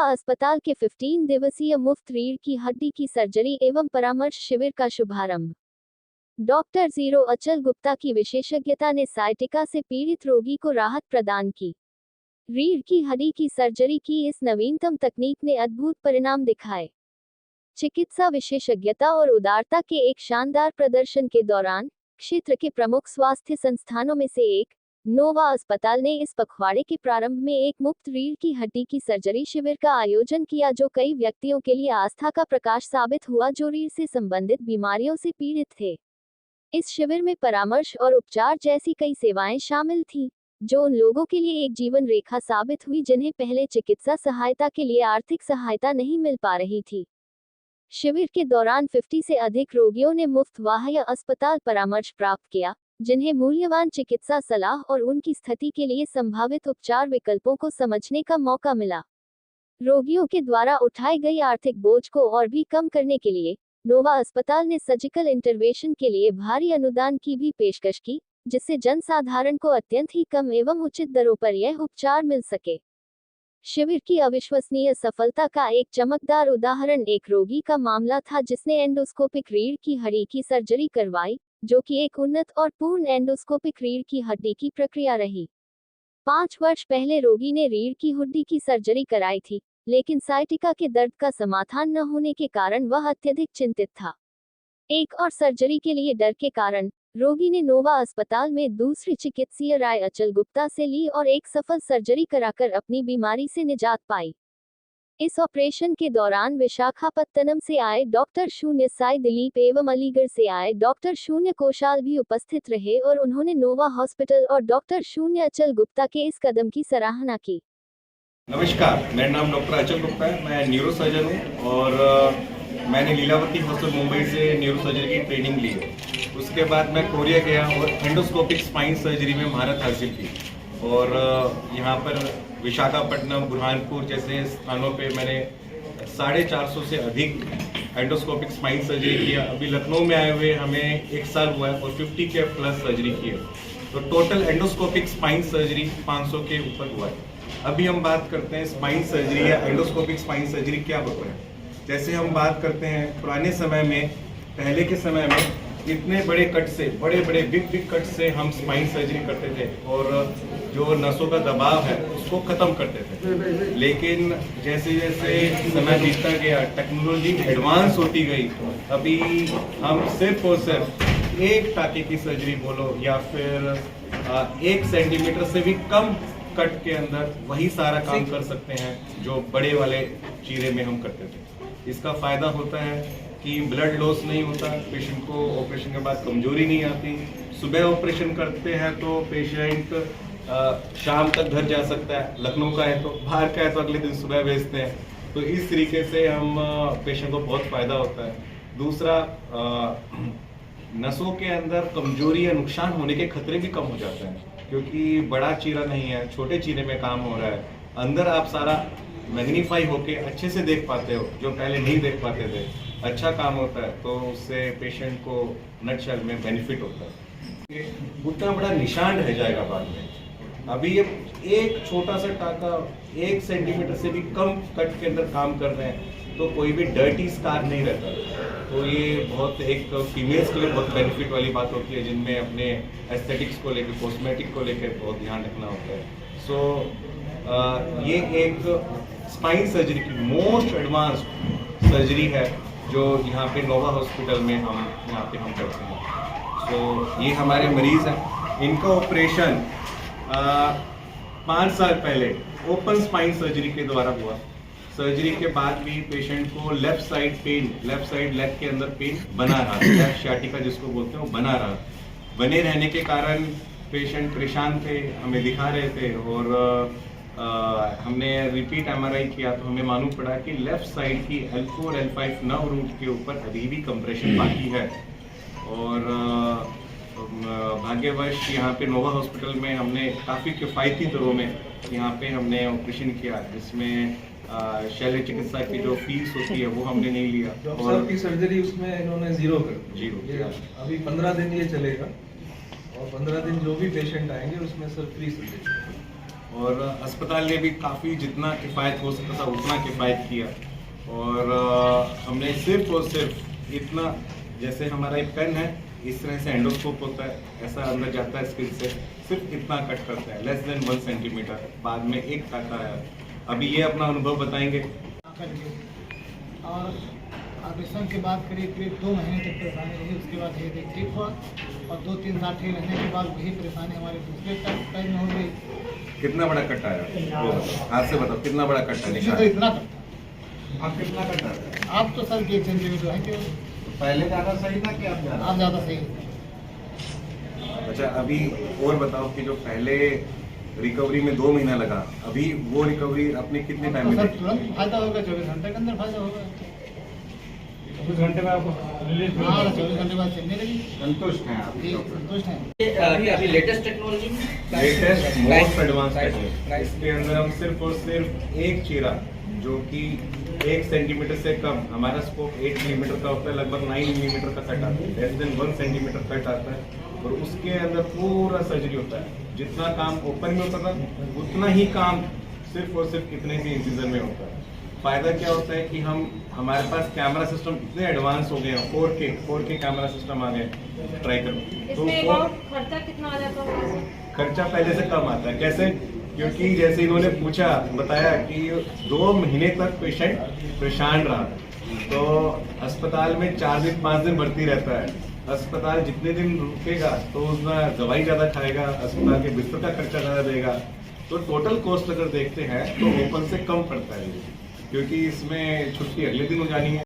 अस्पताल के 15 दिवसीय मुफ्त रीढ़ की हड्डी की सर्जरी एवं परामर्श शिविर का शुभारंभ। डॉक्टर जीरो अचल गुप्ता की विशेषज्ञता ने साइटिका से पीड़ित रोगी को राहत प्रदान की। रीढ़ की हड्डी की सर्जरी की इस नवीनतम तकनीक ने अद्भुत परिणाम दिखाए। चिकित्सा विशेषज्ञता और उदारता के एक शानदार प्रदर्शन के दौरान क्षेत्र के प्रमुख स्वास्थ्य संस्थानों में से एक नोवा अस्पताल ने इस पखवाड़े के प्रारंभ में एक मुफ्त रीढ़ की हड्डी की सर्जरी शिविर का आयोजन किया, जो कई व्यक्तियों के लिए आस्था का प्रकाश साबित हुआ जो रीढ़ से संबंधित बीमारियों से पीड़ित थे। इस शिविर में परामर्श और उपचार जैसी कई सेवाएं शामिल थीं, जो उन लोगों के लिए एक जीवन रेखा साबित हुई जिन्हें पहले चिकित्सा सहायता के लिए आर्थिक सहायता नहीं मिल पा रही थी। शिविर के दौरान 50 से अधिक रोगियों ने मुफ्त बाह्य अस्पताल परामर्श प्राप्त किया, जिन्हें मूल्यवान चिकित्सा सलाह और उनकी स्थिति के लिए संभावित उपचार विकल्पों को समझने का मौका मिला। रोगियों के द्वारा उठाई गई आर्थिक बोझ को और भी कम करने के लिए नोवा अस्पताल ने सर्जिकल इंटरवेंशन के लिए भारी अनुदान की भी पेशकश की, जिससे जनसाधारण को अत्यंत ही कम एवं उचित दरों पर यह उपचार मिल सके। शिविर की अविश्वसनीय सफलता का एक चमकदार उदाहरण एक रोगी का मामला था जिसने एंडोस्कोपिक रीढ़ की हड्डी की सर्जरी करवाई, जो कि एक उन्नत और पूर्ण एंडोस्कोपिक रीढ़ की हड्डी की प्रक्रिया रही। 5 वर्ष पहले रोगी ने रीढ़ की हड्डी की सर्जरी कराई थी, लेकिन साइटिका के दर्द का समाधान न होने के कारण वह अत्यधिक चिंतित था। एक और सर्जरी के लिए डर के कारण रोगी ने नोवा अस्पताल में दूसरी चिकित्सीय राय अचल गुप्ता से ली और एक सफल सर्जरी कराकर अपनी बीमारी से निजात पाई। इस ऑपरेशन के दौरान विशाखापत्तनम से आए डॉक्टर शून्य साई दिलीप एवं अलीगढ़ से आए डॉक्टर शून्य कोशाल भी उपस्थित रहे और उन्होंने नोवा हॉस्पिटल और डॉक्टर शून्य अचल गुप्ता के इस कदम की सराहना की। नमस्कार, मेरा नाम डॉक्टर अचल गुप्ता है। मैं न्यूरो सर्जन हूँ और मैंने लीलावती हॉस्पिटल मुंबई से न्यूरो सर्जरी की ट्रेनिंग ली है। उसके बाद मैं कोरिया गया और एंडोस्कोपिक स्पाइन सर्जरी में महारत हासिल की और यहाँ पर विशाखापट्टनम, बुरहानपुर जैसे स्थानों पे मैंने 450 से अधिक एंडोस्कोपिक स्पाइन सर्जरी किया। अभी लखनऊ में आए हुए हमें 1 साल हुआ है और 50 के प्लस सर्जरी की है, तो टोटल एंडोस्कोपिक स्पाइन सर्जरी 500 के ऊपर हुआ है। अभी हम बात करते हैं स्पाइन सर्जरी या एंडोस्कोपिक स्पाइन सर्जरी क्या होता है। जैसे हम बात करते हैं पुराने समय में, पहले के समय में इतने बड़े कट से, बड़े बड़े बिग कट से हम स्पाइन सर्जरी करते थे और जो नसों का दबाव है उसको ख़त्म करते थे। लेकिन जैसे जैसे समय बीतता गया, टेक्नोलॉजी एडवांस होती गई, अभी हम सिर्फ और सिर्फ एक टाँके की सर्जरी बोलो या फिर 1 सेंटीमीटर से भी कम कट के अंदर वही सारा काम कर सकते हैं जो बड़े वाले चीरे में हम करते थे। इसका फ़ायदा होता है कि ब्लड लॉस नहीं होता, पेशेंट को ऑपरेशन के बाद कमजोरी नहीं आती। सुबह ऑपरेशन करते हैं तो पेशेंट शाम तक घर जा सकता है, लखनऊ का है तो, बाहर का है तो अगले दिन सुबह भेजते हैं। तो इस तरीके से हम पेशेंट को बहुत फ़ायदा होता है। दूसरा, नसों के अंदर कमजोरी या नुकसान होने के खतरे भी कम हो जाते हैं, क्योंकि बड़ा चीरा नहीं है, छोटे चीरे में काम हो रहा है। अंदर आप सारा मैग्नीफाई होके अच्छे से देख पाते हो, जो पहले नहीं देख पाते थे। अच्छा काम होता है, तो उससे पेशेंट को नटशेल में बेनिफिट होता है। उतना बड़ा निशान रह जाएगा बाद में। अभी ये एक छोटा सा टाका 1 सेंटीमीटर से भी कम कट के अंदर काम कर रहे हैं, तो कोई भी डर्टी स्कार नहीं रहता। तो ये बहुत एक फीमेल्स के लिए बहुत बेनिफिट वाली बात होती है, जिनमें अपने एस्थेटिक्स को लेकर, कॉस्मेटिक को लेकर बहुत ध्यान रखना होता है। सो ये एक स्पाइन सर्जरी की मोस्ट एडवांस्ड सर्जरी है जो यहाँ पे नोवा हॉस्पिटल में हम करते हैं। सो ये हमारे मरीज़ हैं, इनका ऑपरेशन 5 साल पहले ओपन स्पाइन सर्जरी के द्वारा हुआ। सर्जरी के बाद भी पेशेंट को left side pain, left side leg के अंदर पेन बना रहा, लेफ्ट शाटिका जिसको बोलते हैं वो बना रहा। बने रहने के कारण पेशेंट परेशान थे, हमें दिखा रहे थे और हमने रिपीट MRI किया तो हमें मालूम पड़ा कि लेफ्ट साइड की L4 L5 नर्व रूट के ऊपर अभी भी कंप्रेशन बाकी है। और भाग्यवश यहाँ पे नोवा हॉस्पिटल में हमने काफ़ी किफ़ायती दरों में यहाँ पे हमने ऑपरेशन किया, जिसमें शल्य चिकित्सा की जो फीस होती है वो हमने नहीं लिया। डॉक्टर साहब की सर्जरी उसमें इन्होंने ज़ीरो कर दिया। अभी 15 दिन ये चलेगा और 15 दिन जो भी पेशेंट आएंगे उसमें सर फ्री सर्जरी। और अस्पताल ने भी काफ़ी जितना किफ़ायत हो सकता था उतना किफ़ायत किया। और हमने सिर्फ और सिर्फ इतना, जैसे हमारा एक पेन है इस तरह से एंडोस्कोप होता है, ऐसा अंदर जाता है स्किन से, सिर्फ इतना कट करता है, लेस देन 1 सेंटीमीटर। बाद में एक टाका है। अभी ये अपना अनुभव बताएंगे। और ऑपरेशन के बाद करीब 2 महीने तक परेशानी रही। उसके बाद धीरे धीरे ठीक हुआ और 2-3 साल ठीक रहने के बाद वही परेशानी हमारे दूसरे पैर में हो गई। कितना बड़ा कट आया वो हाथ से बताओ, कितना बड़ा कट है? तो इतना कटता आप कितना कटा है? आप तो सर 1 सेंटीमीटर है कि पहले ज़्यादा सही था कि आप ज़्यादा? आप ज़्यादा सही। अच्छा, अभी और बताओ कि जो पहले रिकवरी में 2 महीना लगा, अभी वो रिकवरी अपने कितने टाइम तो में सर देखी? तुरंत फायदा होगा, 24 घंटे के अंदर फायदा होगा। 24 घंटे में आपको रिलीज हाँ, 24 घंटे बाद चलने लगी। संतुष्ट हैं आप? जी, संतुष्ट हैं। अभी लेटेस्ट टेक्नोलॉजी में latest most advance Right. Technique. इसके अंदर हम सिर्फ और सिर्फ एक चीरा जो कि 1 सेंटीमीटर से कम, हमारा स्कोप 8 मिलीमीटर का होता है, लगभग 9 मिलीमीटर का कट आता है, लेस देन 1 सेंटीमीटर कट आता है। और उसके अंदर पूरा सर्जरी होता है। जितना काम ओपन में होता था उतना ही काम सिर्फ और सिर्फ इतने ही इंसिजन में होता है। फायदा क्या होता है कि हमारे पास कैमरा सिस्टम इतने एडवांस हो गए हैं, 4K कैमरा सिस्टम आ गए, ट्राई करो तो इसमें about खर्चा कितना आ जाता होगा? खर्चा पहले से कम आता है। कैसे? क्योंकि जैसे इन्होंने बताया कि 2 महीने तक पेशेंट परेशान रहा, तो अस्पताल में 4 दिन 5 दिन भर्ती रहता है। अस्पताल जितने दिन रुकेगा तो उसमें दवाई ज़्यादा खाएगा, अस्पताल के बिस्तर का खर्चा ज़्यादा देगा। तो टोटल कॉस्ट अगर देखते हैं तो ओपन से कम पड़ता है, क्योंकि इसमें छुट्टी अगले दिन हो जानी है।